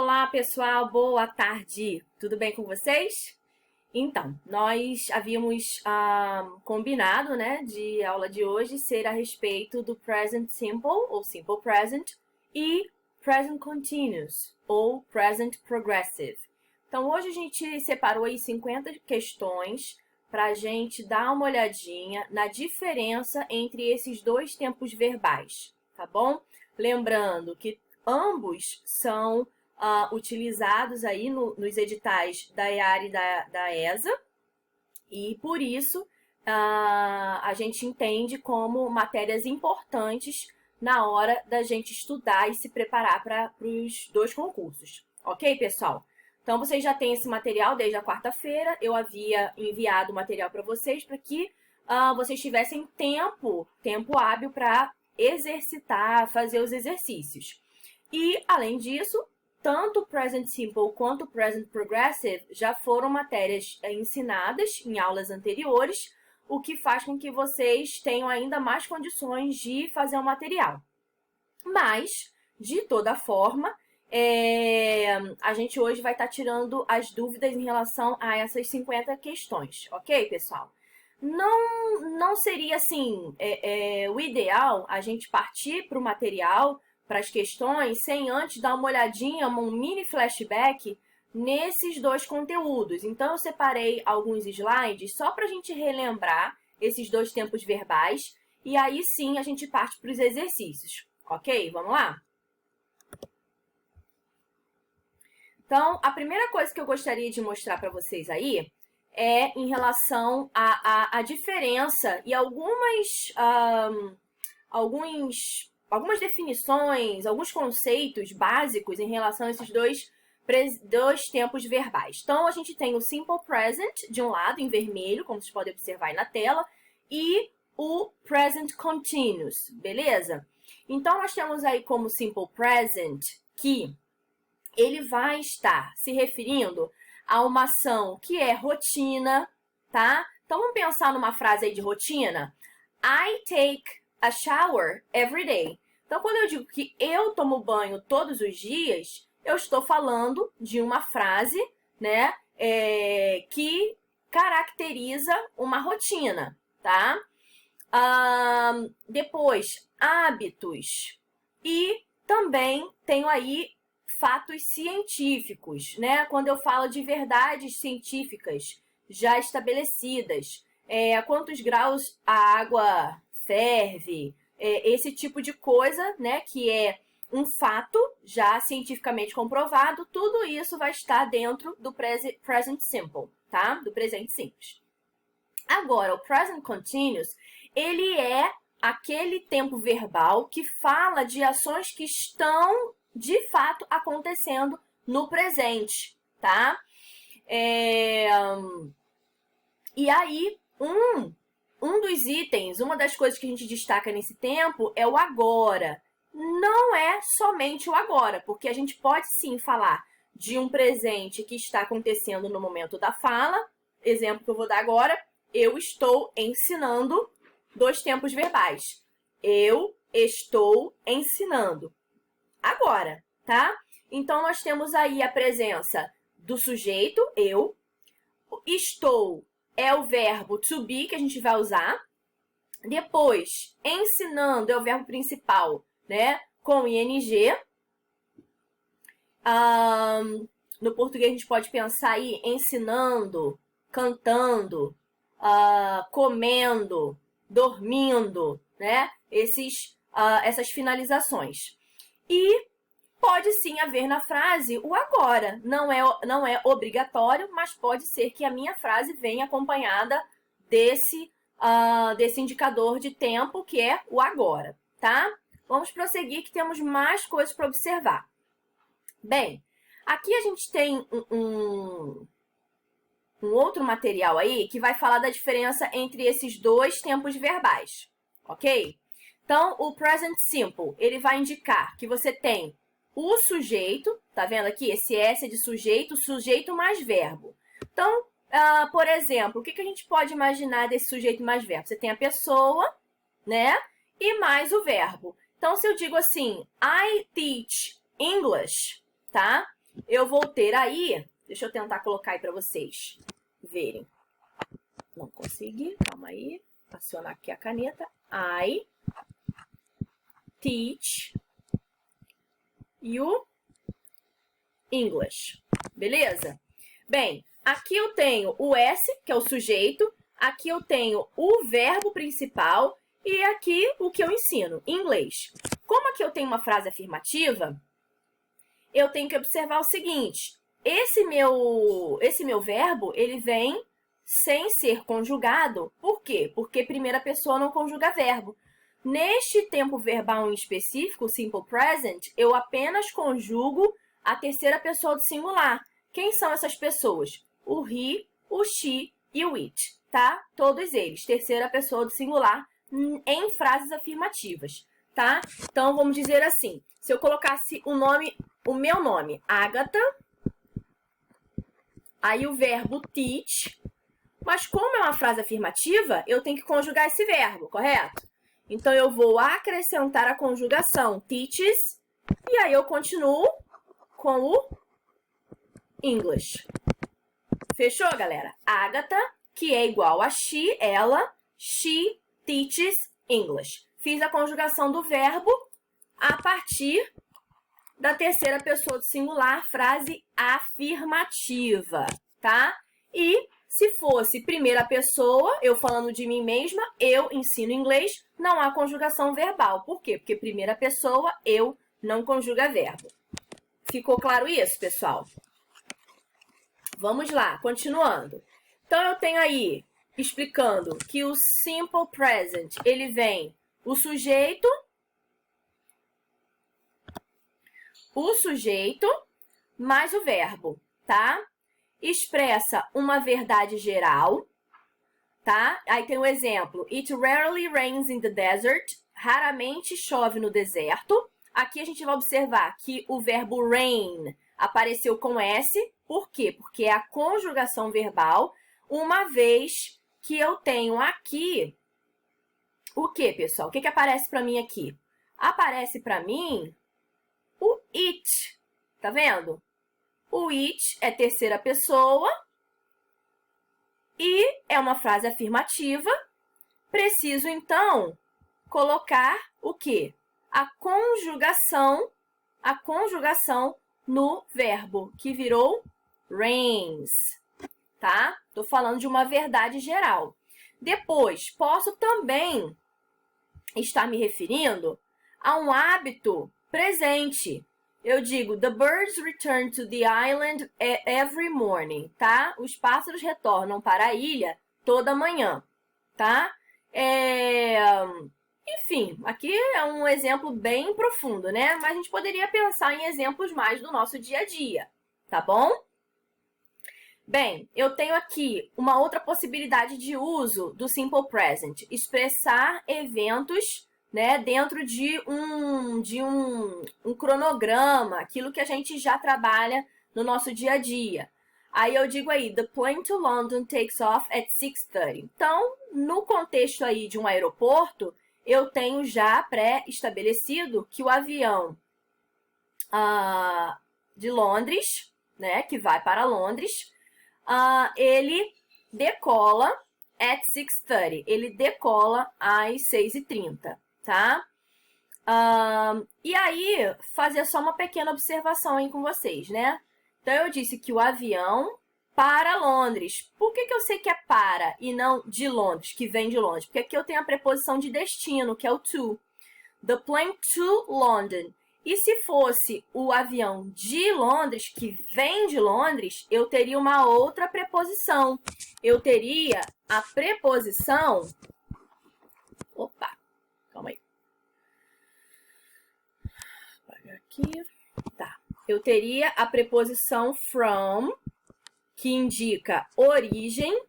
Olá, pessoal, boa tarde. Tudo bem com vocês? Então, nós havíamos combinado, né, de aula de hoje ser a respeito do present simple, ou simple present, e present continuous, ou present progressive. Então, hoje a gente separou aí 50 questões para a gente dar uma olhadinha na diferença entre esses dois tempos verbais, tá bom? Lembrando que ambos são utilizados aí nos editais da EAR e da ESA, e por isso a gente entende como matérias importantes na hora da gente estudar e se preparar para os dois concursos. Ok, pessoal? Então, vocês já têm esse material desde a quarta-feira. Eu havia enviado o material para vocês para que vocês tivessem tempo hábil para exercitar, fazer os exercícios. E, além disso, tanto o Present Simple quanto o Present Progressive já foram matérias ensinadas em aulas anteriores, o que faz com que vocês tenham ainda mais condições de fazer o material. Mas, de toda forma, a gente hoje vai estar tirando as dúvidas em relação a essas 50 questões, ok, pessoal? Não seria, assim, o ideal a gente partir para o material, para as questões, sem antes dar uma olhadinha, um mini flashback nesses dois conteúdos. Então, eu separei alguns slides só para a gente relembrar esses dois tempos verbais, e aí sim a gente parte para os exercícios, ok? Vamos lá? Então, a primeira coisa que eu gostaria de mostrar para vocês aí é em relação à diferença e algumas definições, alguns conceitos básicos em relação a esses dois tempos verbais. Então, a gente tem o Simple Present, de um lado, em vermelho, como vocês podem observar aí na tela, e o Present Continuous, beleza? Então, nós temos aí como Simple Present que ele vai estar se referindo a uma ação que é rotina, tá? Então, vamos pensar numa frase aí de rotina. I take a shower every day. Então, quando eu digo que eu tomo banho todos os dias, eu estou falando de uma frase, né, que caracteriza uma rotina, tá? Depois, hábitos. E também tenho aí fatos científicos, né? Quando eu falo de verdades científicas já estabelecidas, a quantos graus a água ferve, esse tipo de coisa, né, que é um fato já cientificamente comprovado, tudo isso vai estar dentro do present simple, tá? Do presente simples. Agora, o present continuous, ele é aquele tempo verbal que fala de ações que estão, de fato, acontecendo no presente, tá? E aí, um dos itens, uma das coisas que a gente destaca nesse tempo é o agora. Não é somente o agora, porque a gente pode sim falar de um presente que está acontecendo no momento da fala. Exemplo que eu vou dar agora, eu estou ensinando dois tempos verbais. Eu estou ensinando. Agora, tá? Então, nós temos aí a presença do sujeito, eu. Estou é o verbo to be, que a gente vai usar. Depois, ensinando é o verbo principal, né? Com ing. No português, a gente pode pensar aí ensinando, cantando, comendo, dormindo, né? Essas finalizações. E pode sim haver na frase o agora. Não é obrigatório, mas pode ser que a minha frase venha acompanhada desse indicador de tempo, que é o agora, tá? Vamos prosseguir que temos mais coisas para observar. Bem, aqui a gente tem um outro material aí que vai falar da diferença entre esses dois tempos verbais, ok? Então, o present simple, ele vai indicar que você tem o sujeito, tá vendo aqui? Esse S é de sujeito mais verbo. Então, por exemplo, o que a gente pode imaginar desse sujeito mais verbo? Você tem a pessoa, né? E mais o verbo. Então, se eu digo assim, I teach English, tá? eu vou ter aí, deixa eu tentar colocar aí para vocês verem. Não consegui, calma aí. Acionar aqui a caneta. I teach you English. Beleza? Bem, aqui eu tenho o S, que é o sujeito. Aqui eu tenho o verbo principal. E aqui o que eu ensino, inglês. Como aqui eu tenho uma frase afirmativa, eu tenho que observar o seguinte. Esse meu verbo, ele vem sem ser conjugado. Por quê? Porque primeira pessoa não conjuga verbo. Neste tempo verbal em específico, o simple present, eu apenas conjugo a terceira pessoa do singular. Quem são essas pessoas? O he, o she e o it, tá? Todos eles, terceira pessoa do singular em frases afirmativas, tá? Então, vamos dizer assim, se eu colocasse o meu nome, Agatha, aí o verbo teach, mas como é uma frase afirmativa, eu tenho que conjugar esse verbo, correto? Então, eu vou acrescentar a conjugação teaches, e aí eu continuo com o English. Fechou, galera? Agatha, que é igual a she, ela, she teaches English. Fiz a conjugação do verbo a partir da terceira pessoa do singular, frase afirmativa, tá? E se fosse primeira pessoa, eu falando de mim mesma, eu ensino inglês, não há conjugação verbal. Por quê? Porque primeira pessoa, eu não conjuga verbo. Ficou claro isso, pessoal? Vamos lá, continuando. Então, eu tenho aí, explicando que o simple present, ele vem o sujeito mais o verbo, tá? Expressa uma verdade geral, tá? Aí tem o exemplo, it rarely rains in the desert, raramente chove no deserto. Aqui a gente vai observar que o verbo rain apareceu com S, por quê? Porque é a conjugação verbal, uma vez que eu tenho aqui o que, pessoal? O que aparece para mim aqui? Aparece para mim o it, tá vendo? O it é terceira pessoa e é uma frase afirmativa. Preciso, então, colocar o quê? A conjugação no verbo, que virou rains, tá? Tô falando de uma verdade geral. Depois, posso também estar me referindo a um hábito presente. Eu digo, the birds return to the island every morning, tá? Os pássaros retornam para a ilha toda manhã, tá? Enfim, aqui é um exemplo bem profundo, né? Mas a gente poderia pensar em exemplos mais do nosso dia a dia, tá bom? Bem, eu tenho aqui uma outra possibilidade de uso do simple present, expressar eventos, né, dentro de um cronograma, aquilo que a gente já trabalha no nosso dia a dia. Aí eu digo aí, the plane to London takes off at 6:30. Então, no contexto aí de um aeroporto, eu tenho já pré-estabelecido que o avião de Londres, né, que vai para Londres, ele decola at 6:30. Ele decola às 6:30, tá? E aí, fazer só uma pequena observação aí com vocês, né? Então, eu disse que o avião para Londres. Por que eu sei que é para e não de Londres, que vem de Londres? Porque aqui eu tenho a preposição de destino, que é o to. The plane to London. E se fosse o avião de Londres, que vem de Londres, eu teria uma outra preposição. Eu teria a preposição... Opa, calma aí. Vou apagar aqui. Tá. Eu teria a preposição from, que indica origem,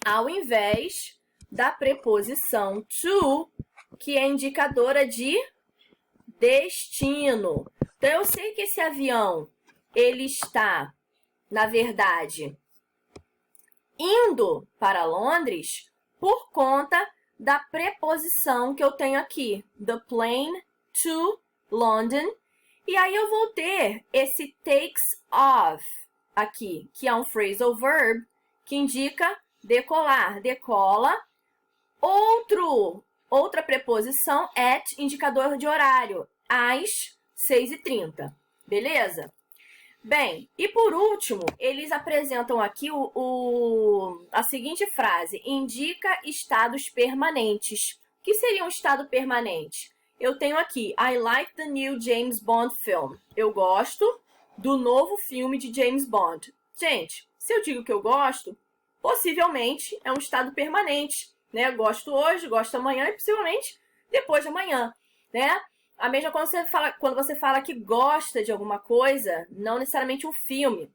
ao invés da preposição to, que é indicadora de destino. Então, eu sei que esse avião, ele está, na verdade, indo para Londres por conta da preposição que eu tenho aqui, the plane to London. E aí eu vou ter esse takes off aqui, que é um phrasal verb que indica decolar, decola. Outra preposição, at, indicador de horário, às 6h30, beleza? Bem, e por último, eles apresentam aqui a seguinte frase: indica estados permanentes. O que seria um estado permanente? Eu tenho aqui, I like the new James Bond film. Eu gosto do novo filme de James Bond. Gente, se eu digo que eu gosto, possivelmente é um estado permanente, né? Gosto hoje, gosto amanhã e possivelmente depois de amanhã, né? A mesma coisa quando você fala que gosta de alguma coisa, não necessariamente um filme.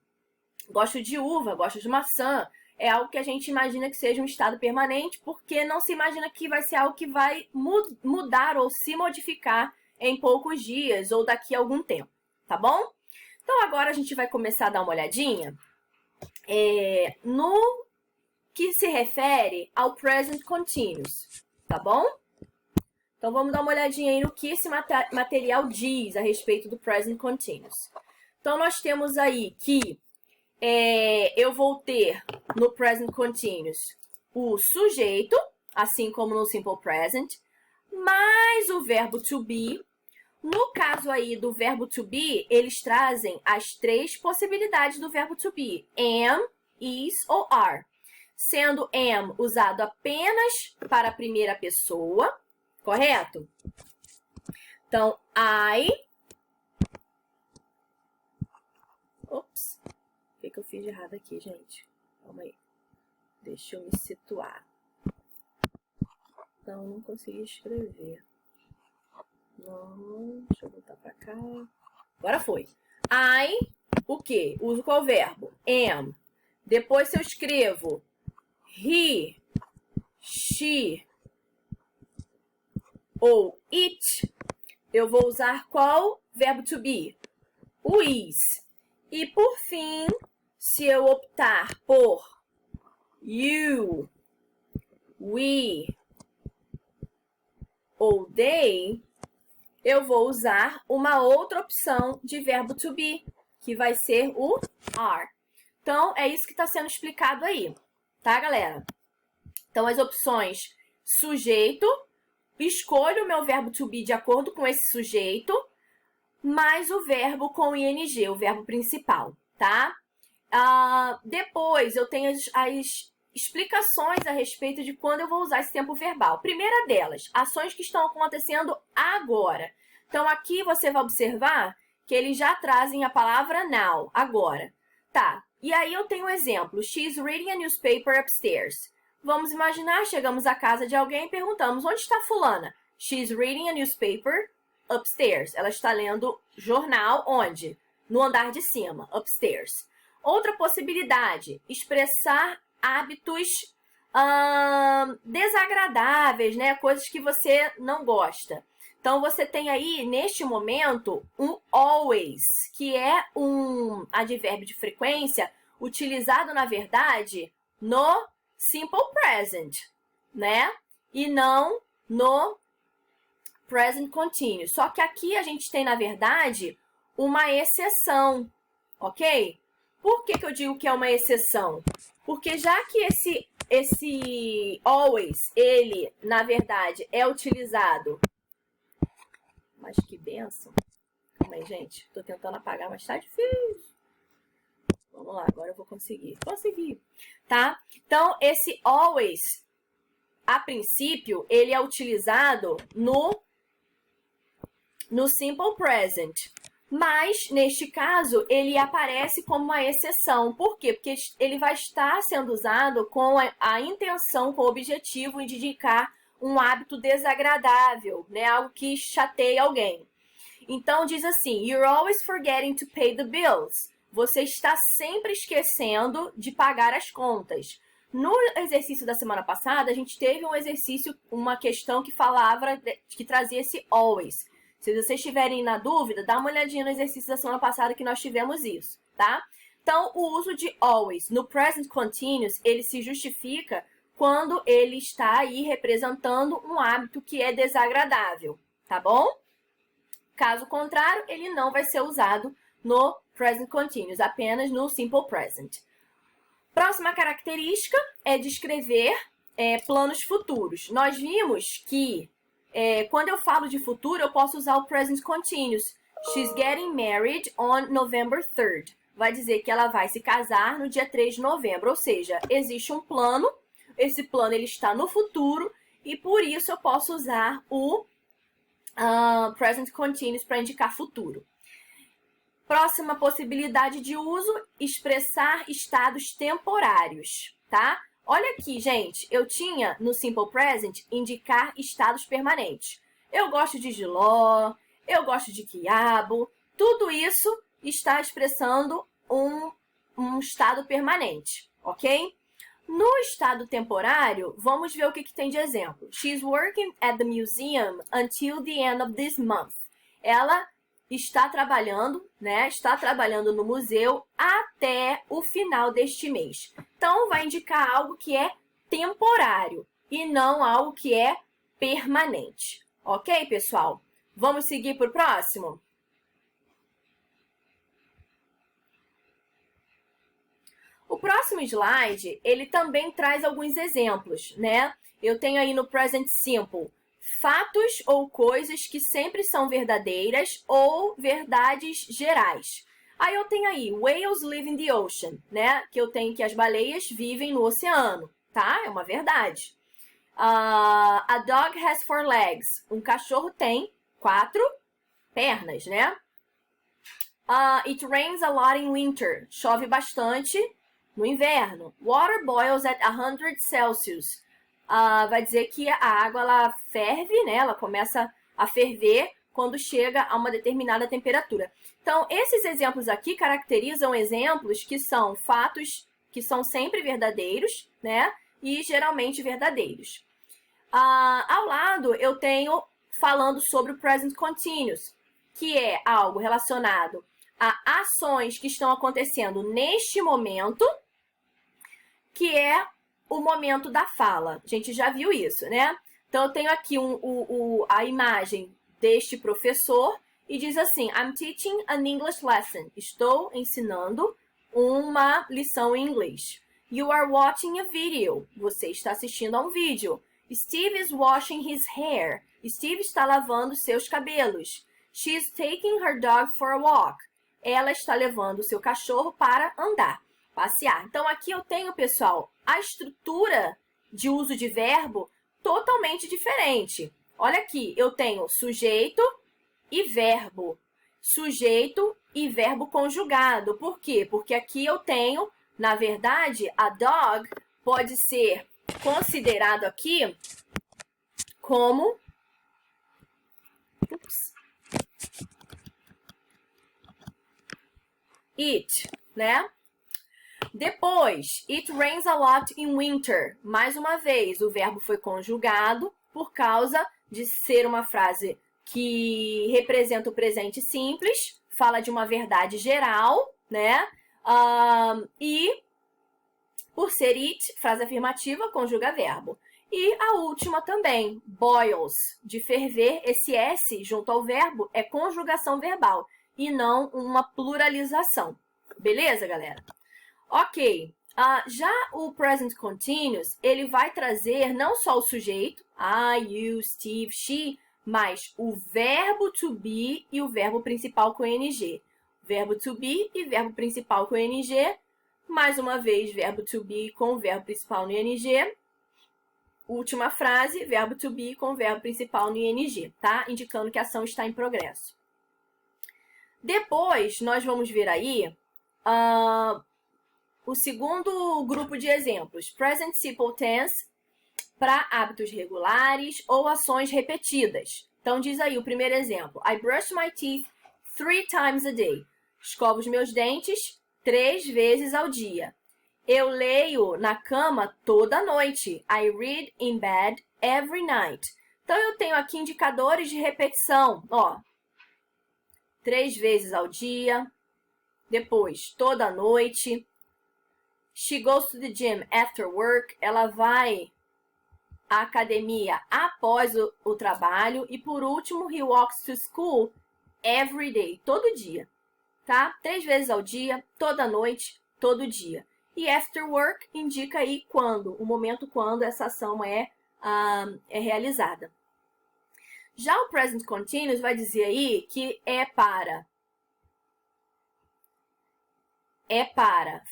Gosto de uva, gosto de maçã. É algo que a gente imagina que seja um estado permanente, porque não se imagina que vai ser algo que vai mudar ou se modificar em poucos dias ou daqui a algum tempo, tá bom? Então agora a gente vai começar a dar uma olhadinha no que se refere ao present continuous, tá bom? Então, vamos dar uma olhadinha aí no que esse material diz a respeito do present continuous. Então, nós temos aí que eu vou ter no present continuous o sujeito, assim como no simple present, mais o verbo to be. No caso aí do verbo to be, eles trazem as 3 possibilidades do verbo to be: am, is ou are. Sendo am usado apenas para a primeira pessoa, correto? Então, Ops. O que eu fiz de errado aqui, gente? Calma aí. Deixa eu me situar. Não consegui escrever. Não, deixa eu voltar pra cá. Agora foi. O quê? Uso qual verbo? Am. Depois, se eu escrevo he, she ou it, eu vou usar qual verbo to be? O is. E por fim, se eu optar por you, we ou they, eu vou usar uma outra opção de verbo to be, que vai ser o are. Então, é isso que está sendo explicado aí, tá, galera? Então, as opções sujeito, escolho o meu verbo to be de acordo com esse sujeito, mais o verbo com ing, o verbo principal, tá? Depois, eu tenho as explicações a respeito de quando eu vou usar esse tempo verbal. Primeira delas, ações que estão acontecendo agora. Então, aqui você vai observar que eles já trazem a palavra now, agora. Tá, e aí eu tenho um exemplo. She's reading a newspaper upstairs. Vamos imaginar, chegamos à casa de alguém e perguntamos, onde está fulana? She's reading a newspaper upstairs. Ela está lendo jornal onde? No andar de cima, upstairs. Outra possibilidade, expressar hábitos desagradáveis, né? Coisas que você não gosta. Então, você tem aí, neste momento, um always, que é um advérbio de frequência utilizado, na verdade, no simple present, né? E não no present continuous. Só que aqui a gente tem, na verdade, uma exceção, ok? Por que eu digo que é uma exceção? Porque já que esse always, ele, na verdade, é utilizado... Mas que benção. Calma aí, gente. Tô tentando apagar, mas tá difícil. Vamos lá, agora eu vou conseguir. Consegui, tá? Então, esse always, a princípio, ele é utilizado no simple present. Mas, neste caso, ele aparece como uma exceção. Por quê? Porque ele vai estar sendo usado com a intenção, com o objetivo de indicar um hábito desagradável, né? Algo que chateia alguém. Então, diz assim, you're always forgetting to pay the bills. Você está sempre esquecendo de pagar as contas. No exercício da semana passada, a gente teve um exercício, uma questão que que trazia esse always. Se vocês estiverem na dúvida, dá uma olhadinha no exercício da semana passada que nós tivemos isso, tá? Então, o uso de always no present continuous, ele se justifica quando ele está aí representando um hábito que é desagradável, tá bom? Caso contrário, ele não vai ser usado no present continuous, apenas no simple present. Próxima característica é descrever planos futuros. Nós vimos que quando eu falo de futuro, eu posso usar o present continuous. She's getting married on November 3rd. Vai dizer que ela vai se casar no dia 3 de novembro. Ou seja, existe um plano, esse plano ele está no futuro e por isso eu posso usar o present continuous para indicar futuro. Próxima possibilidade de uso, expressar estados temporários, tá? Olha aqui, gente, eu tinha no Simple Present indicar estados permanentes. Eu gosto de jiló, eu gosto de quiabo, tudo isso está expressando um estado permanente, ok? No estado temporário, vamos ver o que tem de exemplo. She's working at the museum until the end of this month. Ela está trabalhando, né? Está trabalhando no museu até o final deste mês. Então, vai indicar algo que é temporário e não algo que é permanente. Ok, pessoal? Vamos seguir para o próximo? O próximo slide, ele também traz alguns exemplos, né? Eu tenho aí no Present Simple fatos ou coisas que sempre são verdadeiras ou verdades gerais. Aí eu tenho aí, whales live in the ocean, né? Que eu tenho que as baleias vivem no oceano, tá? É uma verdade. A dog has 4 legs. Um cachorro tem 4 pernas, né? It rains a lot in winter. Chove bastante no inverno. Water boils at 100 Celsius. Vai dizer que a água ela ferve, né? Ela começa a ferver quando chega a uma determinada temperatura. Então, esses exemplos aqui caracterizam exemplos que são fatos que são sempre verdadeiros, né? E geralmente verdadeiros. Ao lado, eu tenho falando sobre o present continuous, que é algo relacionado a ações que estão acontecendo neste momento, que é o momento da fala. A gente já viu isso, né? Então, eu tenho aqui a imagem deste professor e diz assim, I'm teaching an English lesson. Estou ensinando uma lição em inglês. You are watching a video. Você está assistindo a um vídeo. Steve is washing his hair. Steve está lavando seus cabelos. She is taking her dog for a walk. Ela está levando o seu cachorro para andar, passear. Então, aqui eu tenho, pessoal, a estrutura de uso de verbo totalmente diferente. Olha aqui, eu tenho sujeito e verbo. Sujeito e verbo conjugado. Por quê? Porque aqui eu tenho, na verdade, a dog pode ser considerado aqui como it, né? Depois, it rains a lot in winter. Mais uma vez, o verbo foi conjugado por causa de ser uma frase que representa o presente simples, fala de uma verdade geral, né? E por ser it, frase afirmativa, conjuga verbo. E a última também, boils, de ferver, esse S junto ao verbo é conjugação verbal e não uma pluralização. Beleza, galera? Ok, já o present continuous, ele vai trazer não só o sujeito, I, you, Steve, she, mas o verbo to be e o verbo principal com ing. Verbo to be e verbo principal com ing. Mais uma vez, verbo to be com o verbo principal no ing. Última frase, verbo to be com o verbo principal no ing, tá? Indicando que a ação está em progresso. Depois, nós vamos ver aí o segundo grupo de exemplos. Present simple tense para hábitos regulares ou ações repetidas. Então, diz aí o primeiro exemplo. I brush my teeth 3 times a day. Escovo os meus dentes 3 vezes ao dia. Eu leio na cama toda noite. I read in bed every night. Então, eu tenho aqui indicadores de repetição. Ó, 3 vezes ao dia. Depois, toda noite. She goes to the gym after work. Ela vai à academia após o trabalho. E, por último, he walks to school every day, todo dia, tá? 3 vezes ao dia, toda noite, todo dia. E after work indica aí quando, o momento quando essa ação é realizada. Já o present continuous vai dizer aí que é para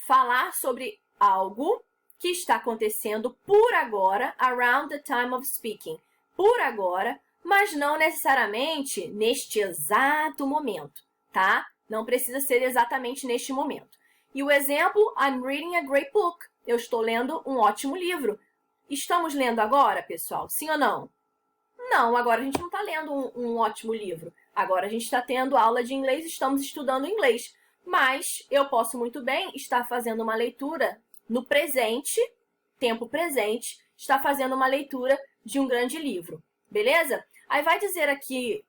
falar sobre algo que está acontecendo por agora, around the time of speaking, por agora, mas não necessariamente neste exato momento, tá? Não precisa ser exatamente neste momento. E o exemplo, I'm reading a great book. Eu estou lendo um ótimo livro. Estamos lendo agora, pessoal? Sim ou não? Não, agora a gente não está lendo um ótimo livro. Agora a gente está tendo aula de inglês, estamos estudando inglês. Mas eu posso muito bem estar fazendo uma leitura no presente, tempo presente, estar fazendo uma leitura de um grande livro, beleza? Aí vai dizer aqui,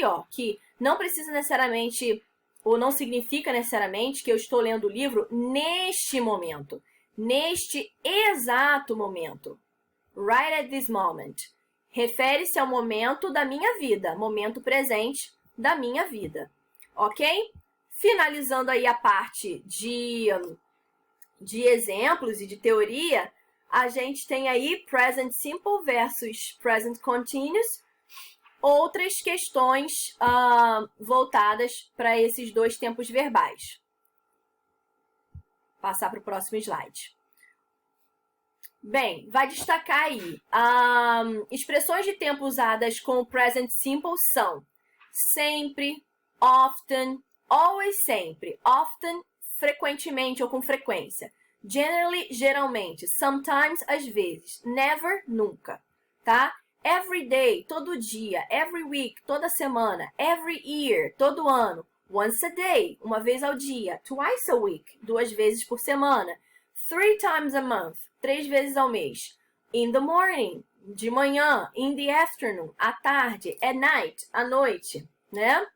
ó, que não precisa necessariamente, ou não significa necessariamente que eu estou lendo o livro neste momento, neste exato momento. Right at this moment. Refere-se ao momento da minha vida, momento presente da minha vida, ok? Finalizando aí a parte de exemplos e de teoria, a gente tem aí present simple versus present continuous, outras questões voltadas para esses dois tempos verbais. Passar para o próximo slide. Bem, vai destacar aí, expressões de tempo usadas com o present simple são sempre, often, always, sempre, often, frequentemente ou com frequência, generally, geralmente, sometimes, às vezes, never, nunca, tá? Every day, todo dia, every week, toda semana, every year, todo ano, once a day, uma vez ao dia, twice a week, 2 vezes por semana, 3 times a month, 3 vezes ao mês, in the morning, de manhã, in the afternoon, à tarde, at night, à noite, né?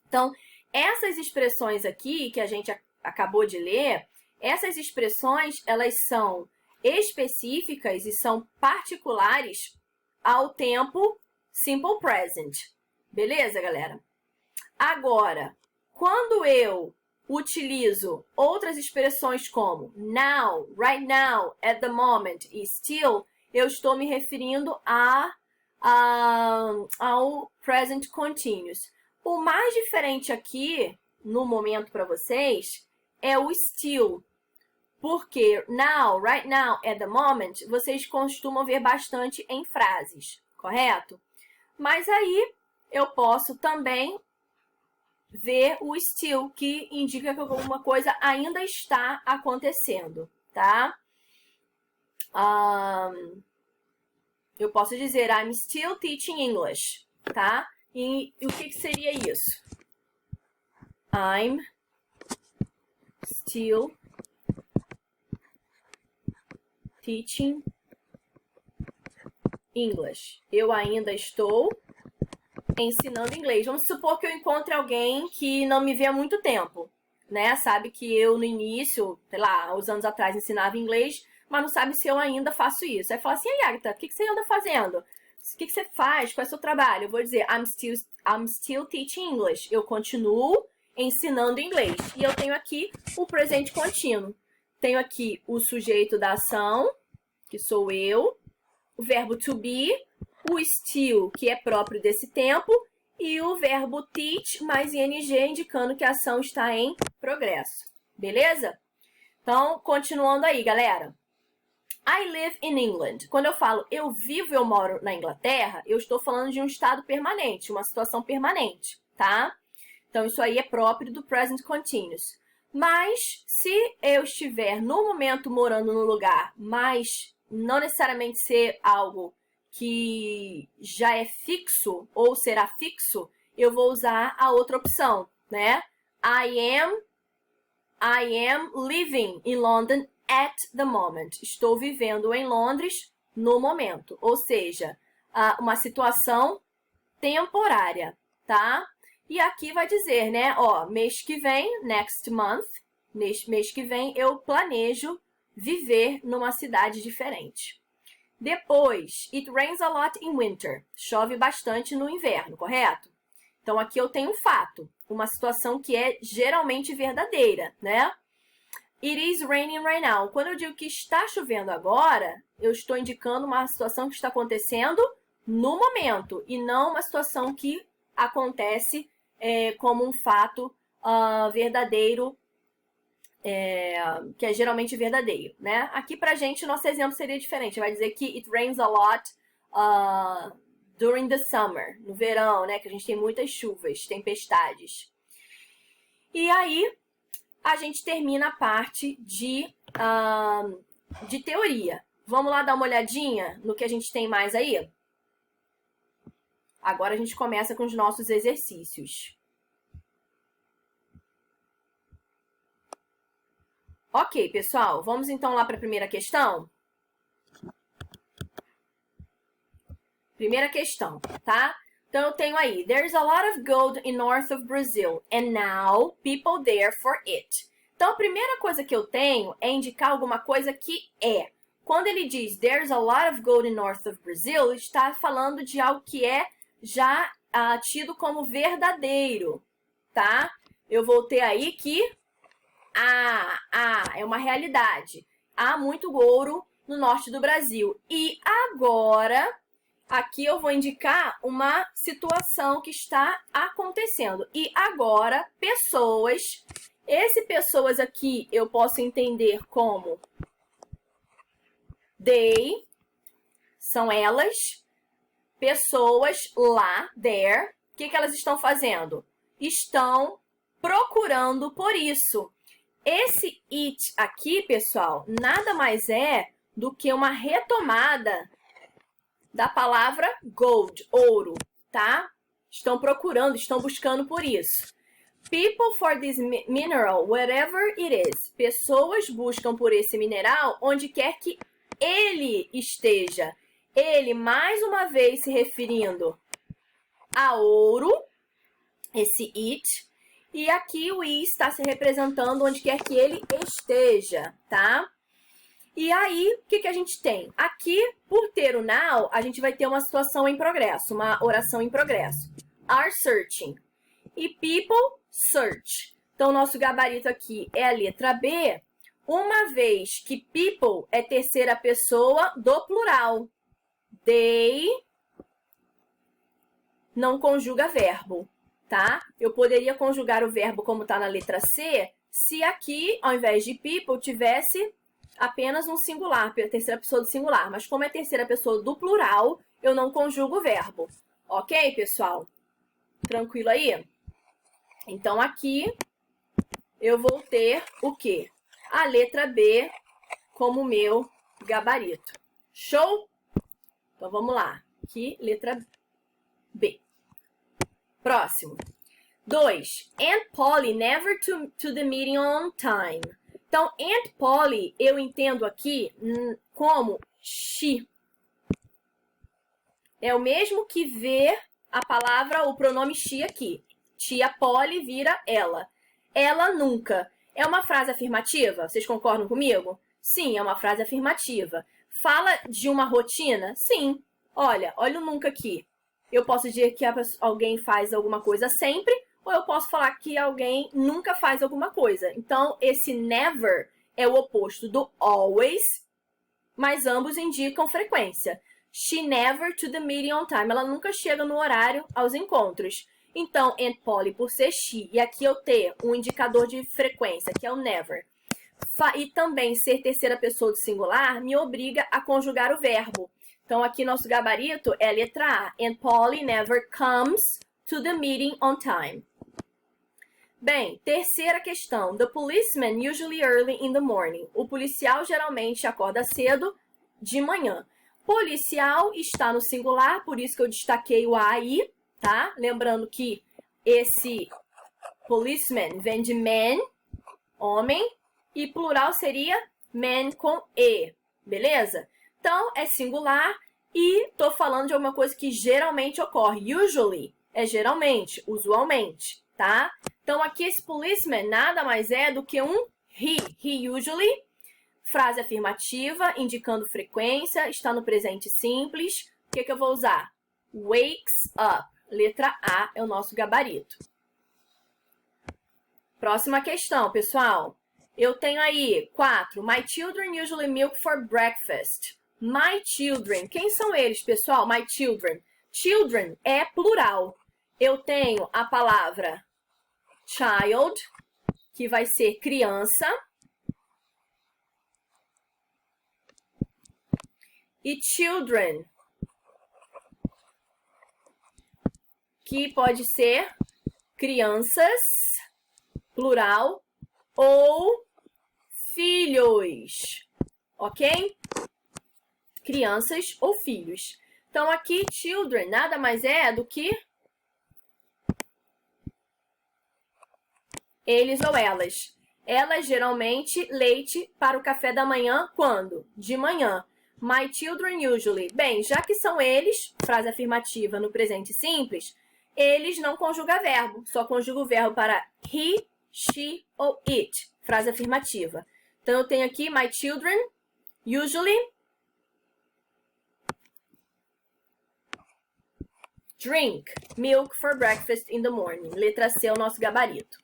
Então, essas expressões aqui que a gente acabou de ler, essas expressões, elas são específicas e são particulares ao tempo simple present. Beleza, galera? Agora, quando eu utilizo outras expressões como now, right now, at the moment e still, eu estou me referindo ao present continuous. O mais diferente aqui, no momento para vocês, é o still. Porque now, right now, at the moment, vocês costumam ver bastante em frases, correto? Mas aí eu posso também ver o still, que indica que alguma coisa ainda está acontecendo, tá? Eu posso dizer I'm still teaching English, tá? E o que seria isso? I'm still teaching English. Eu ainda estou ensinando inglês. Vamos supor que eu encontre alguém que não me vê há muito tempo, né? Sabe que eu no início, sei lá, uns anos atrás ensinava inglês, mas não sabe se eu ainda faço isso. Aí fala assim, ei, Agatha, o que você anda fazendo? O que você faz? Qual é o seu trabalho? Eu vou dizer, I'm still teaching English. Eu continuo ensinando inglês. E eu tenho aqui o presente contínuo. Tenho aqui o sujeito da ação, que sou eu, o verbo to be, o still, que é próprio desse tempo, e o verbo teach mais ing, indicando que a ação está em progresso. Beleza? Então, continuando aí, galera. I live in England. Quando eu falo eu vivo, eu moro na Inglaterra, eu estou falando de um estado permanente, uma situação permanente, tá? Então, isso aí é próprio do present continuous. Mas, se eu estiver no momento morando no lugar, mas não necessariamente ser algo que já é fixo ou será fixo, eu vou usar a outra opção, né? I am living in London at the moment. Estou vivendo em Londres no momento. Ou seja, uma situação temporária, tá? E aqui vai dizer, né? Ó, mês que vem, next month, mês que vem, eu planejo viver numa cidade diferente. Depois, it rains a lot in winter. Chove bastante no inverno, correto? Então, aqui eu tenho um fato, uma situação que é geralmente verdadeira, né? It is raining right now. Quando eu digo que está chovendo agora, eu estou indicando uma situação que está acontecendo no momento e não uma situação que acontece como um fato verdadeiro, que é geralmente verdadeiro, né? Aqui pra gente, nosso exemplo seria diferente. Vai dizer que it rains a lot during the summer, no verão, né? Que a gente tem muitas chuvas, tempestades. E aí, a gente termina a parte de teoria. Vamos lá dar uma olhadinha no que a gente tem mais aí? Agora a gente começa com os nossos exercícios. Ok, pessoal, vamos então lá para a primeira questão? Primeira questão, tá? Então eu tenho aí, there's a lot of gold in north of Brazil, and now people there for it. Então a primeira coisa que eu tenho é indicar alguma coisa que é. Quando ele diz there's a lot of gold in north of Brazil, ele está falando de algo que é já tido como verdadeiro, tá? Eu vou ter aí que é uma realidade. Há muito ouro no norte do Brasil. E agora, aqui eu vou indicar uma situação que está acontecendo. E agora, pessoas. Esse pessoas aqui eu posso entender como they, são elas. Pessoas lá, there. O que elas estão fazendo? Estão procurando por isso. Esse it aqui, pessoal, nada mais é do que uma retomada da palavra gold, ouro, tá? Estão procurando, estão buscando por isso. People for this mineral, wherever it is. Pessoas buscam por esse mineral onde quer que ele esteja. Ele, mais uma vez, se referindo a ouro, esse it. E aqui o is está se representando onde quer que ele esteja, tá? E aí, o que a gente tem? Aqui, por ter o now, a gente vai ter uma situação em progresso, uma oração em progresso. Are searching. E people search. Então, nosso gabarito aqui é a letra B, uma vez que people é terceira pessoa do plural. They não conjuga verbo, tá? Eu poderia conjugar o verbo como está na letra C, se aqui, ao invés de people, tivesse apenas um singular, terceira pessoa do singular. Mas como é terceira pessoa do plural, eu não conjugo o verbo. Ok, pessoal? Tranquilo aí? Então, aqui, eu vou ter o quê? A letra B como meu gabarito. Show? Então, vamos lá. Aqui, letra B. Próximo. 2. Aunt Polly never to the meeting on time. Então, Aunt Polly, eu entendo aqui como she. É o mesmo que ver a palavra, o pronome she aqui. Tia Polly vira ela. Ela nunca. É uma frase afirmativa? Vocês concordam comigo? Sim, é uma frase afirmativa. Fala de uma rotina? Sim. Olha o nunca aqui. Eu posso dizer que alguém faz alguma coisa sempre, ou eu posso falar que alguém nunca faz alguma coisa. Então, esse never é o oposto do always, mas ambos indicam frequência. She never to the meeting on time. Ela nunca chega no horário aos encontros. Então, Aunt Polly, por ser she, e aqui eu ter um indicador de frequência, que é o never, e também ser terceira pessoa do singular, me obriga a conjugar o verbo. Então, aqui nosso gabarito é a letra A. Aunt Polly never comes to the meeting on time. Bem, terceira questão. The policeman usually early in the morning. O policial geralmente acorda cedo de manhã. Policial está no singular, por isso que eu destaquei o A aí, tá? Lembrando que esse policeman vem de man, homem, e plural seria man com E, beleza? Então, é singular e tô falando de alguma coisa que geralmente ocorre. Usually é geralmente, usualmente, tá? Então, aqui esse policeman nada mais é do que um he. He usually, frase afirmativa, indicando frequência, está no presente simples. O que eu vou usar? Wakes up. Letra A é o nosso gabarito. Próxima questão, pessoal. Eu tenho aí 4. My children usually milk for breakfast. My children. Quem são eles, pessoal? My children. Children é plural. Eu tenho a palavra child, que vai ser criança. E children, que pode ser crianças, plural, ou filhos, ok? Crianças ou filhos. Então, aqui, children nada mais é do que eles ou elas. Elas, geralmente, leite para o café da manhã, quando? De manhã. My children usually. Bem, já que são eles, frase afirmativa no presente simples, eles não conjugam verbo, só conjuga o verbo para he, she ou it, frase afirmativa. Então, eu tenho aqui, my children usually drink milk for breakfast in the morning. Letra C é o nosso gabarito.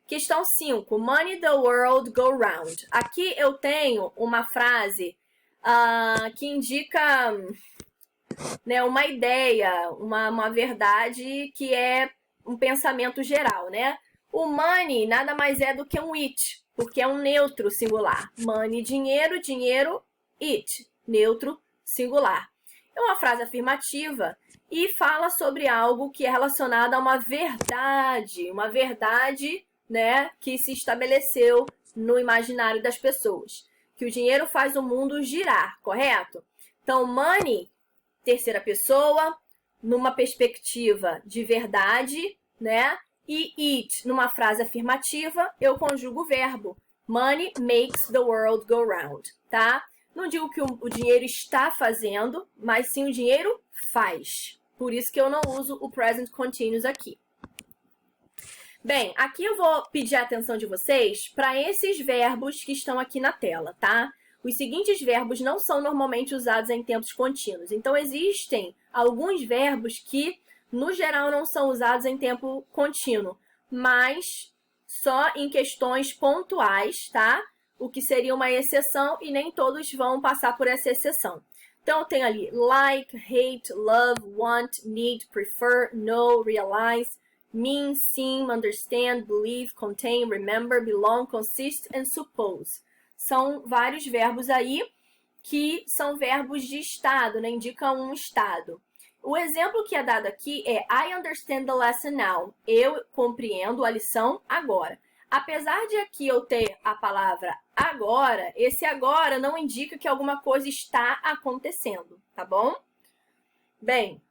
Questão 5. Money the world go round. Aqui eu tenho uma frase que indica, né, uma ideia, uma verdade que é um pensamento geral, né? O money nada mais é do que um it, porque é um neutro singular. Money, dinheiro, dinheiro, it, neutro singular. É uma frase afirmativa e fala sobre algo que é relacionado a uma verdade, né, que se estabeleceu no imaginário das pessoas. Que o dinheiro faz o mundo girar, correto? Então, money, terceira pessoa, numa perspectiva de verdade, né? E it, numa frase afirmativa, eu conjugo o verbo. Money makes the world go round, tá? Não digo que o dinheiro está fazendo, mas sim o dinheiro faz. Por isso que eu não uso o present continuous aqui. Bem, aqui eu vou pedir a atenção de vocês para esses verbos que estão aqui na tela, tá? Os seguintes verbos não são normalmente usados em tempos contínuos. Então, existem alguns verbos que, no geral, não são usados em tempo contínuo, mas só em questões pontuais, tá? O que seria uma exceção e nem todos vão passar por essa exceção. Então, tem ali like, hate, love, want, need, prefer, know, realize, mean, seem, understand, believe, contain, remember, belong, consist and suppose. São vários verbos aí que são verbos de estado, né? Indicam um estado. O exemplo que é dado aqui é I understand the lesson now. Eu compreendo a lição agora. Apesar de aqui eu ter a palavra agora, esse agora não indica que alguma coisa está acontecendo, tá bom? Bem,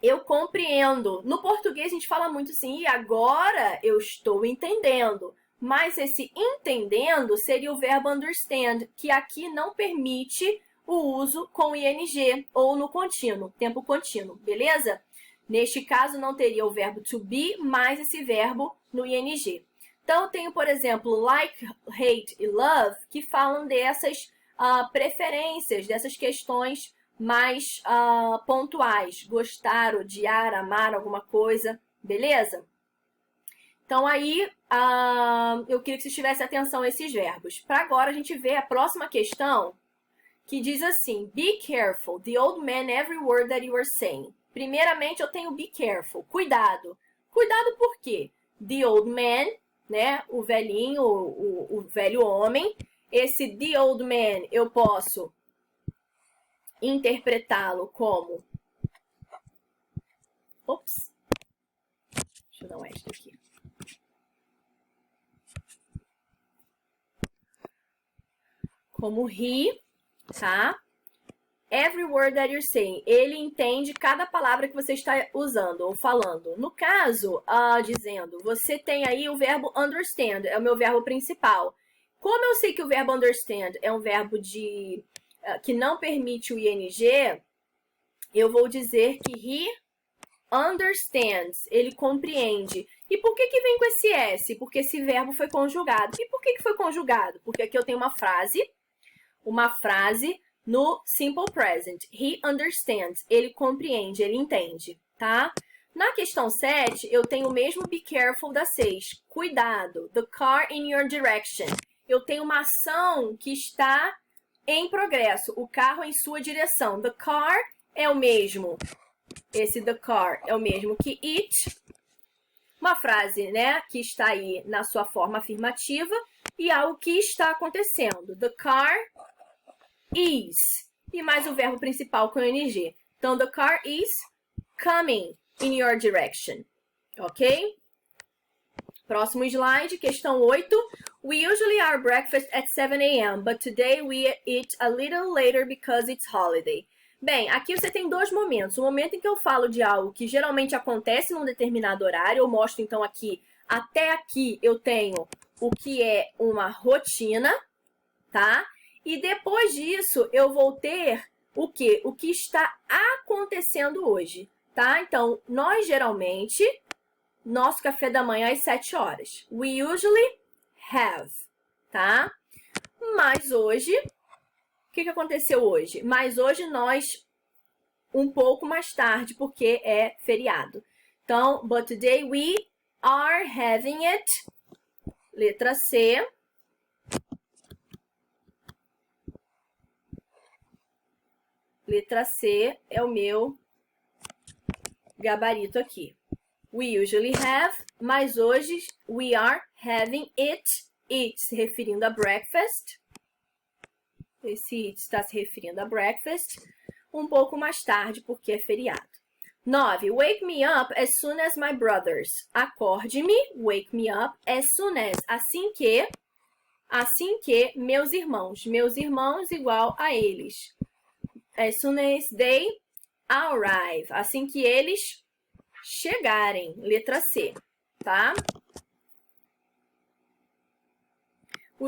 eu compreendo. No português a gente fala muito assim, e agora eu estou entendendo. Mas esse entendendo seria o verbo understand, que aqui não permite o uso com ing ou no contínuo, tempo contínuo, beleza? Neste caso não teria o verbo to be, mais esse verbo no ing. Então, eu tenho, por exemplo, like, hate e love, que falam dessas preferências, dessas questões mais pontuais. Gostar, odiar, amar alguma coisa, beleza? Então, aí, eu queria que vocês tivessem atenção a esses verbos. Para agora, a gente vê a próxima questão, que diz assim, be careful, the old man, every word that you are saying. Primeiramente, eu tenho be careful, cuidado. Cuidado por quê? The old man, né, o velhinho, o velho homem. Esse the old man, eu posso interpretá-lo como... Ops. Deixa eu dar um extra aqui. Como he, tá? Every word that you're saying. Ele entende cada palavra que você está usando ou falando. No caso, dizendo, você tem aí o verbo understand, é o meu verbo principal. Como eu sei que o verbo understand é um verbo que não permite o ing, eu vou dizer que he understands, ele compreende. E por que vem com esse S? Porque esse verbo foi conjugado. E por que foi conjugado? Porque aqui eu tenho uma frase no simple present. He understands, ele compreende, ele entende, tá? Na questão 7, eu tenho o mesmo be careful da 6. Cuidado. The car in your direction. Eu tenho uma ação que está em progresso. O carro em sua direção. The car é o mesmo. Esse the car é o mesmo que it. Uma frase, né, que está aí na sua forma afirmativa e algo que está acontecendo. The car is. E mais o verbo principal com ing. Então, the car is coming in your direction. Ok? Próximo slide, questão 8. We usually are breakfast at 7 a.m., but today we eat a little later because it's holiday. Bem, aqui você tem dois momentos. O momento em que eu falo de algo que geralmente acontece num determinado horário, eu mostro então aqui, até aqui eu tenho o que é uma rotina, tá? E depois disso eu vou ter o quê? O que está acontecendo hoje, tá? Então, nós geralmente, nosso café da manhã às 7 horas. We usually have, tá? Mas hoje, o que aconteceu hoje? Mas hoje nós, um pouco mais tarde, porque é feriado. Então, but today we are having it. Letra C. Letra C é o meu gabarito aqui. We usually have, mas hoje we are having it. It se referindo a breakfast. Esse it está se referindo a breakfast. Um pouco mais tarde, porque é feriado. 9. Wake me up as soon as my brothers. Acorde-me, wake me up as soon as. Assim que meus irmãos. Meus irmãos igual a eles. As soon as they arrive. Assim que eles chegarem. Letra C, tá?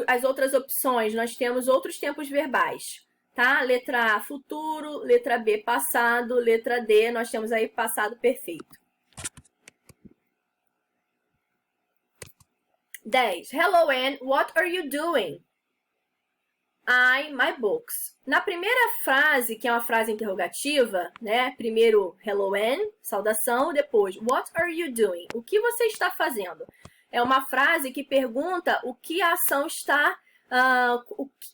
As outras opções, nós temos outros tempos verbais, tá? Letra A, futuro. Letra B, passado. Letra D, nós temos aí passado perfeito. 10. Hello, Anne. What are you doing? I, my books. Na primeira frase, que é uma frase interrogativa, né? Primeiro, hello, Anne, saudação. Depois, what are you doing? O que você está fazendo? É uma frase que pergunta o que a ação está,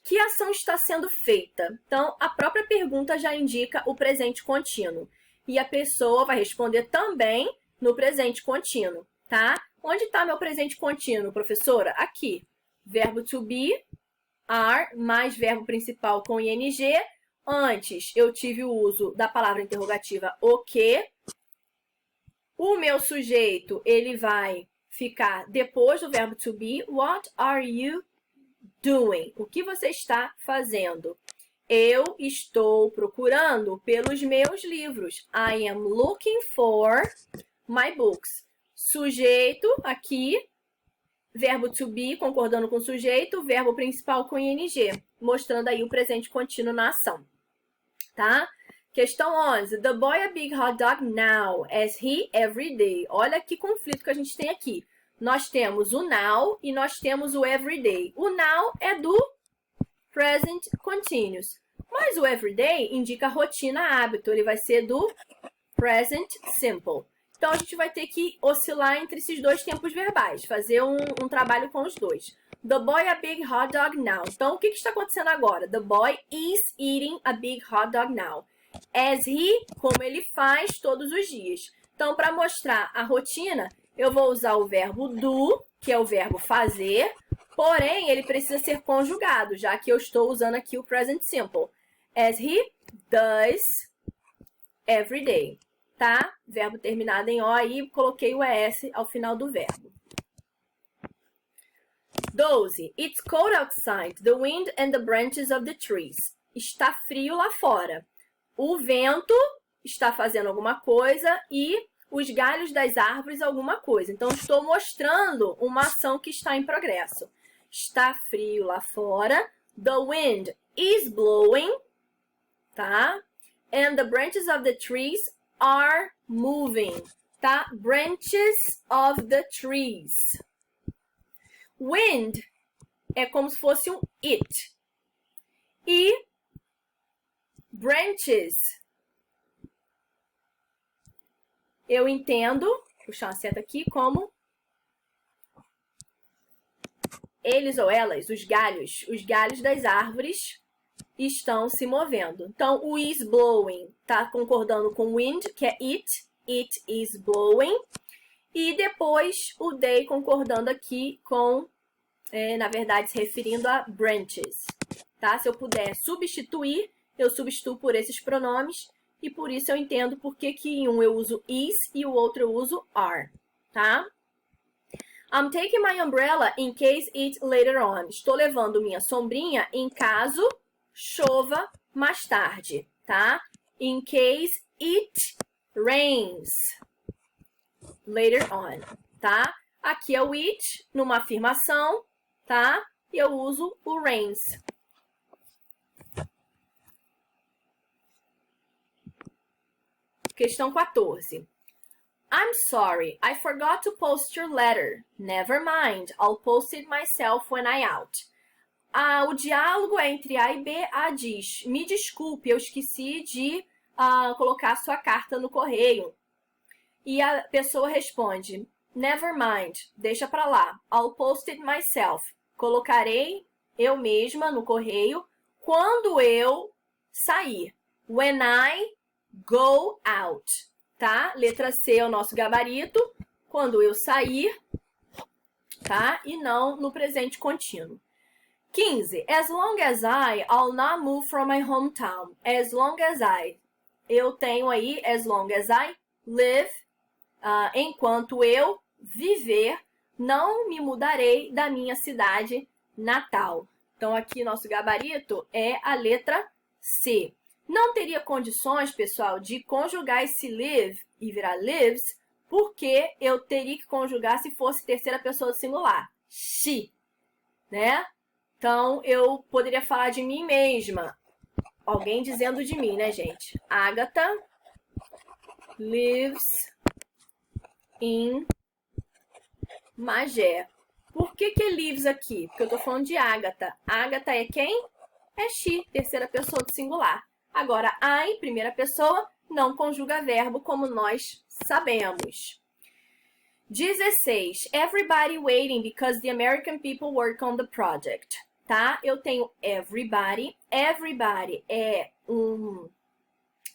que ação está sendo feita. Então, a própria pergunta já indica o presente contínuo. E a pessoa vai responder também no presente contínuo, tá? Onde está meu presente contínuo, professora? Aqui. Verbo to be, are, mais verbo principal com ing. Antes, eu tive o uso da palavra interrogativa o que. O meu sujeito, ele vai ficar depois do verbo to be. What are you doing? O que você está fazendo? Eu estou procurando pelos meus livros. I am looking for my books. Sujeito aqui, verbo to be, concordando com o sujeito, verbo principal com ing, mostrando aí o presente contínuo na ação, tá? Questão 11. The boy a big hot dog now, as he every day. Olha que conflito que a gente tem aqui. Nós temos o now e nós temos o everyday. O now é do present continuous. Mas o everyday indica rotina, hábito. Ele vai ser do present simple. Então, a gente vai ter que oscilar entre esses dois tempos verbais. Fazer um trabalho com os dois. The boy a big hot dog now. Então, o que está acontecendo agora? The boy is eating a big hot dog now. As he, como ele faz todos os dias. Então, para mostrar a rotina, eu vou usar o verbo do, que é o verbo fazer, porém, ele precisa ser conjugado, já que eu estou usando aqui o present simple. As he does every day, tá? Verbo terminado em O, aí coloquei o ES ao final do verbo. 12. It's cold outside, the wind and the branches of the trees. Está frio lá fora. O vento está fazendo alguma coisa e os galhos das árvores alguma coisa. Então, estou mostrando uma ação que está em progresso. Está frio lá fora. The wind is blowing, tá? And the branches of the trees are moving, tá? Branches of the trees. Wind é como se fosse um it. E branches, eu entendo, puxar uma seta aqui, como eles ou elas, os galhos das árvores estão se movendo. Então, o is blowing está concordando com wind, que é it is blowing. E depois o they concordando aqui com, na verdade, se referindo a branches. Tá? Se eu puder substituir, eu substituo por esses pronomes. E por isso eu entendo por que em um eu uso is e o outro eu uso are. Tá? I'm taking my umbrella in case it later on. Estou levando minha sombrinha em caso chova mais tarde, tá? In case it rains later on, tá? Aqui é o it numa afirmação, tá? E eu uso o rains. Questão 14. I'm sorry, I forgot to post your letter. Never mind, I'll post it myself when I'm out. O diálogo é entre A e B. A diz, me desculpe, eu esqueci de colocar sua carta no correio. E a pessoa responde, never mind, deixa pra lá. I'll post it myself. Colocarei eu mesma no correio quando eu sair. When I go out. Tá? Letra C é o nosso gabarito. Quando eu sair, tá? E não no presente contínuo. 15. As long as I'll not move from my hometown. As long as I. Eu tenho aí, as long as I live. Enquanto eu viver, não me mudarei da minha cidade natal. Então, aqui nosso gabarito é a letra C. Não teria condições, pessoal, de conjugar esse live e virar lives, porque eu teria que conjugar se fosse terceira pessoa do singular. She, né? Então, eu poderia falar de mim mesma. Alguém dizendo de mim, né, gente? Agatha lives in Magé. Por que é lives aqui? Porque eu tô falando de Agatha. Agatha é quem? É she, terceira pessoa do singular. Agora, I, primeira pessoa, não conjuga verbo, como nós sabemos. 16. Everybody waiting because the American people work on the project. Tá? Eu tenho everybody. Everybody é um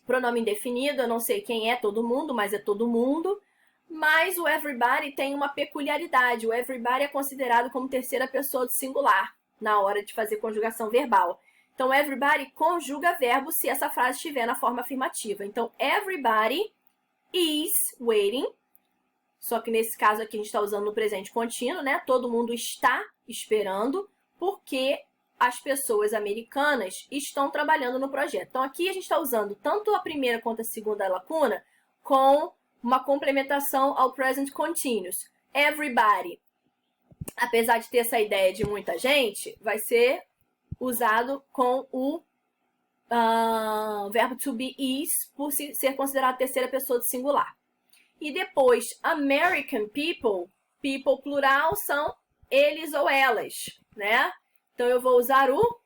pronome indefinido. Eu não sei quem é todo mundo, mas é todo mundo. Mas o everybody tem uma peculiaridade. O everybody é considerado como terceira pessoa do singular na hora de fazer conjugação verbal. Então, everybody conjuga verbo se essa frase estiver na forma afirmativa. Então, everybody is waiting. Só que nesse caso aqui a gente está usando no presente contínuo, né? Todo mundo está esperando, porque as pessoas americanas estão trabalhando no projeto. Então, aqui a gente está usando tanto a primeira quanto a segunda lacuna com uma complementação ao present continuous. Everybody, apesar de ter essa ideia de muita gente, vai ser usado com o verbo to be is, por ser considerado terceira pessoa do singular. E depois, American people, people plural, são eles ou elas, né? Então, eu vou usar o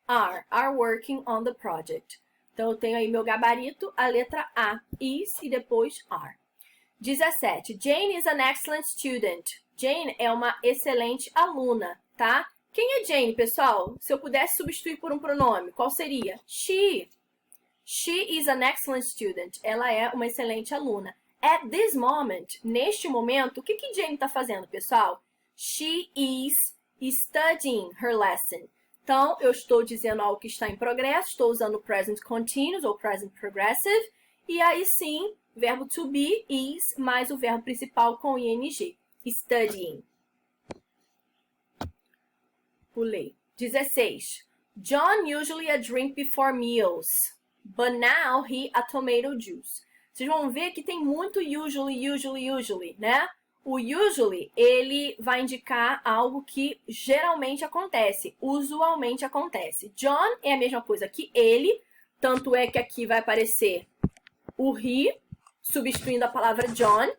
are working on the project. Então, eu tenho aí meu gabarito, a letra A, is, e depois are. 17. Jane is an excellent student. Jane é uma excelente aluna, tá? Quem é Jane, pessoal? Se eu pudesse substituir por um pronome, qual seria? She. She is an excellent student. Ela é uma excelente aluna. At this moment, neste momento, o que Jane está fazendo, pessoal? She is studying her lesson. Então, eu estou dizendo algo que está em progresso, estou usando o present continuous ou present progressive, e aí sim, verbo to be, is, mais o verbo principal com ing, studying. Pulei. 16. John usually a drink before meals, but now he a tomato juice. Vocês vão ver que tem muito usually, né? O usually, ele vai indicar algo que geralmente acontece, usualmente acontece. John é a mesma coisa que ele, tanto é que aqui vai aparecer o he, substituindo a palavra John.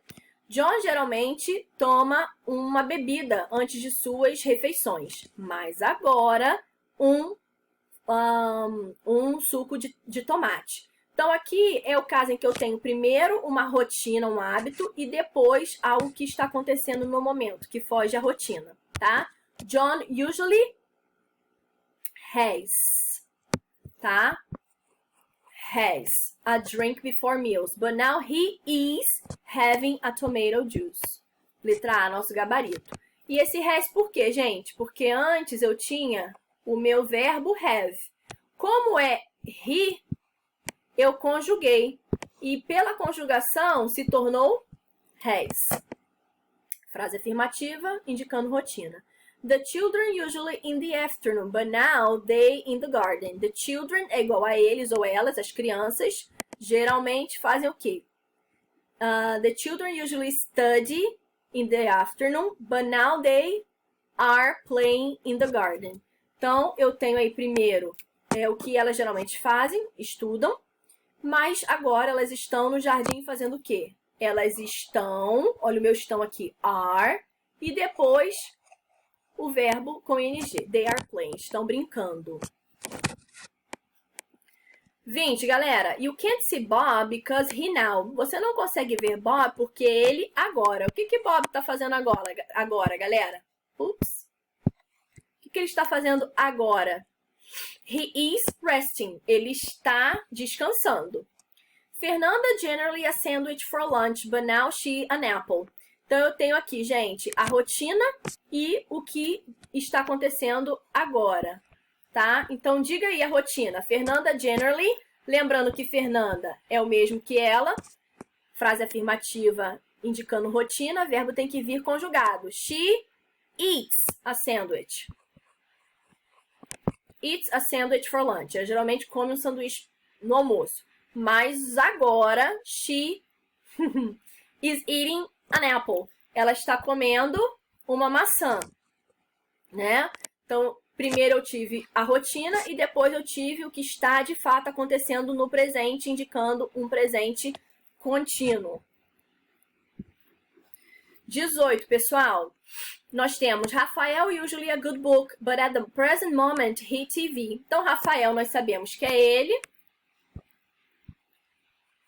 John geralmente toma uma bebida antes de suas refeições, mas agora um suco de tomate. Então, aqui é o caso em que eu tenho primeiro uma rotina, um hábito, e depois algo que está acontecendo no momento, que foge à rotina, tá? John usually has, tá? Has a drink before meals, but now he is having a tomato juice. Letra A, nosso gabarito. E esse has por quê, gente? Porque antes eu tinha o meu verbo have. Como é he, eu conjuguei. E pela conjugação se tornou has. Frase afirmativa, indicando rotina. The children usually in the afternoon, but now they in the garden. The children é igual a eles ou elas, as crianças, geralmente fazem o quê? The children usually study in the afternoon, but now they are playing in the garden. Então, eu tenho aí primeiro o que elas geralmente fazem, estudam, mas agora elas estão no jardim fazendo o quê? Elas estão, olha o meu estão aqui, are, e depois o verbo com ing, they are playing, estão brincando. 20, galera. You can't see Bob because he now. Você não consegue ver Bob porque ele agora. O que Bob tá fazendo agora, galera? Ups. O que ele está fazendo agora? He is resting. Ele está descansando. Fernanda generally a sandwich for lunch, but now she an apple. Então, eu tenho aqui, gente, a rotina e o que está acontecendo agora, tá? Então, diga aí a rotina. Fernanda generally, lembrando que Fernanda é o mesmo que ela. Frase afirmativa indicando rotina, verbo tem que vir conjugado. She eats a sandwich. Eats a sandwich for lunch. Ela geralmente come um sanduíche no almoço. Mas agora, she is eating an apple. Ela está comendo uma maçã, né? Então, primeiro eu tive a rotina e depois eu tive o que está de fato acontecendo no presente, indicando um presente contínuo. 18, pessoal. Nós temos Rafael usually a good book, but at the present moment he TV. Então, Rafael nós sabemos que é ele.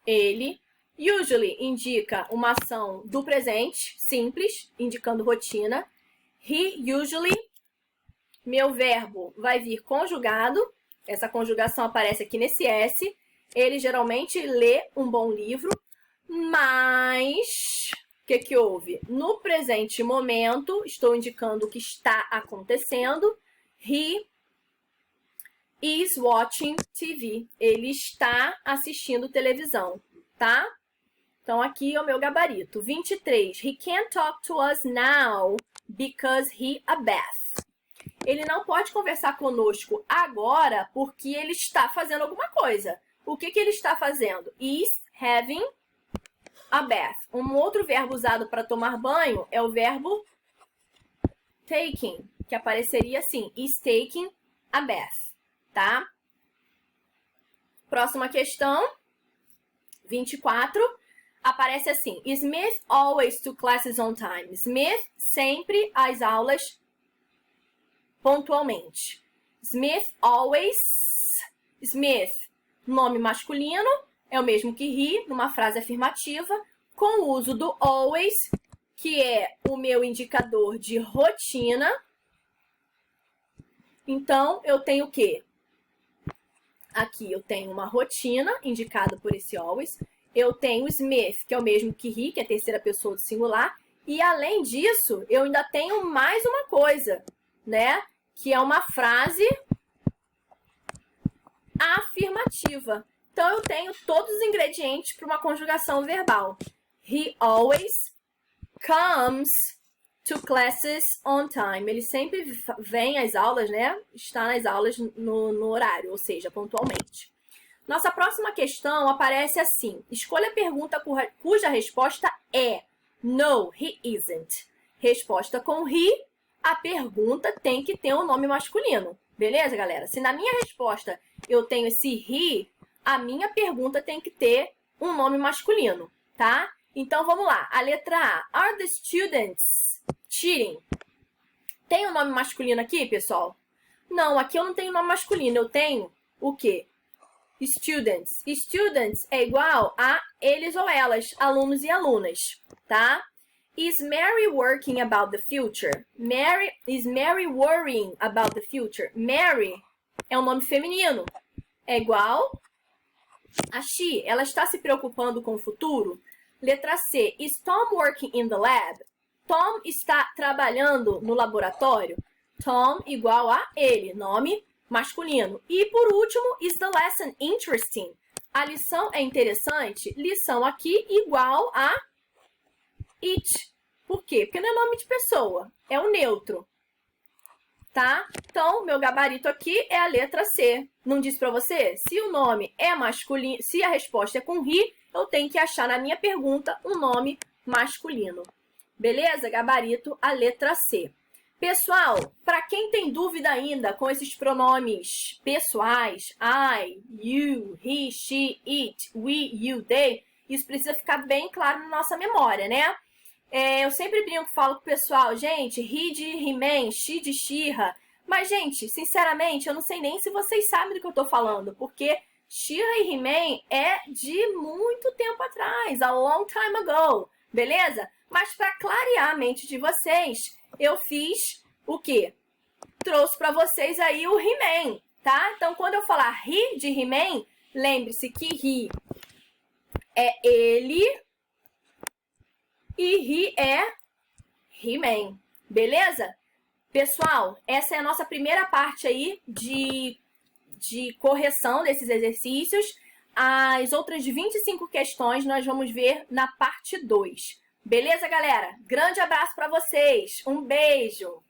Ele. Usually indica uma ação do presente, simples, indicando rotina. He usually, meu verbo vai vir conjugado. Essa conjugação aparece aqui nesse S. Ele geralmente lê um bom livro, mas o que houve? No presente momento, estou indicando o que está acontecendo. He is watching TV. Ele está assistindo televisão, tá? Então, aqui é o meu gabarito. 23. He can't talk to us now because he a bath. Ele não pode conversar conosco agora porque ele está fazendo alguma coisa. O que ele está fazendo? Is having a bath. Um outro verbo usado para tomar banho é o verbo taking, que apareceria assim. Is taking a bath, tá? Próxima questão. 24. Aparece assim, Smith always to classes on time. Smith sempre às aulas pontualmente. Smith always. Smith, nome masculino, é o mesmo que he, numa frase afirmativa, com o uso do always, que é o meu indicador de rotina. Então, eu tenho o quê? Aqui eu tenho uma rotina, indicada por esse always. Eu tenho Smith, que é o mesmo que he, que é a terceira pessoa do singular. E, além disso, eu ainda tenho mais uma coisa, né? Que é uma frase afirmativa. Então, eu tenho todos os ingredientes para uma conjugação verbal. He always comes to classes on time. Ele sempre vem às aulas, né? Está nas aulas no horário, ou seja, pontualmente. Nossa próxima questão aparece assim. Escolha a pergunta cuja resposta é No, he isn't. Resposta com he, a pergunta tem que ter um nome masculino. Beleza, galera? Se na minha resposta eu tenho esse he, a minha pergunta tem que ter um nome masculino, tá? Então, vamos lá. A letra A. Are the students cheating? Tem um nome masculino aqui, pessoal? Não, aqui eu não tenho nome masculino. Eu tenho o quê? Students. Students é igual a eles ou elas, alunos e alunas, tá? Is Mary working about the future? Is Mary worrying about the future? Mary é um nome feminino. É igual a she. Ela está se preocupando com o futuro? Letra C. Is Tom working in the lab? Tom está trabalhando no laboratório? Tom igual a ele, nome masculino. E por último, is the lesson interesting? A lição é interessante? Lição aqui igual a it. Por quê? Porque não é nome de pessoa, é o neutro. Tá? Então, meu gabarito aqui é a letra C. Não disse para você? Se o nome é masculino, se a resposta é com he, eu tenho que achar na minha pergunta um nome masculino. Beleza? Gabarito, a letra C. Pessoal, para quem tem dúvida ainda com esses pronomes pessoais, I, you, he, she, it, we, you, they, isso precisa ficar bem claro na nossa memória, né? Eu sempre brinco, falo com o pessoal, gente, he de He-Man, she de She-Ra, mas, gente, sinceramente, eu não sei nem se vocês sabem do que eu tô falando, porque She-Ra e He-Man é de muito tempo atrás, a long time ago, beleza? Mas para clarear a mente de vocês, eu fiz o quê? Trouxe para vocês aí o He-Man, tá? Então, quando eu falar he de He-Man, lembre-se que he é ele e he é He-Man, beleza? Pessoal, essa é a nossa primeira parte aí de correção desses exercícios. As outras 25 questões nós vamos ver na parte 2. Beleza, galera? Grande abraço para vocês. Um beijo.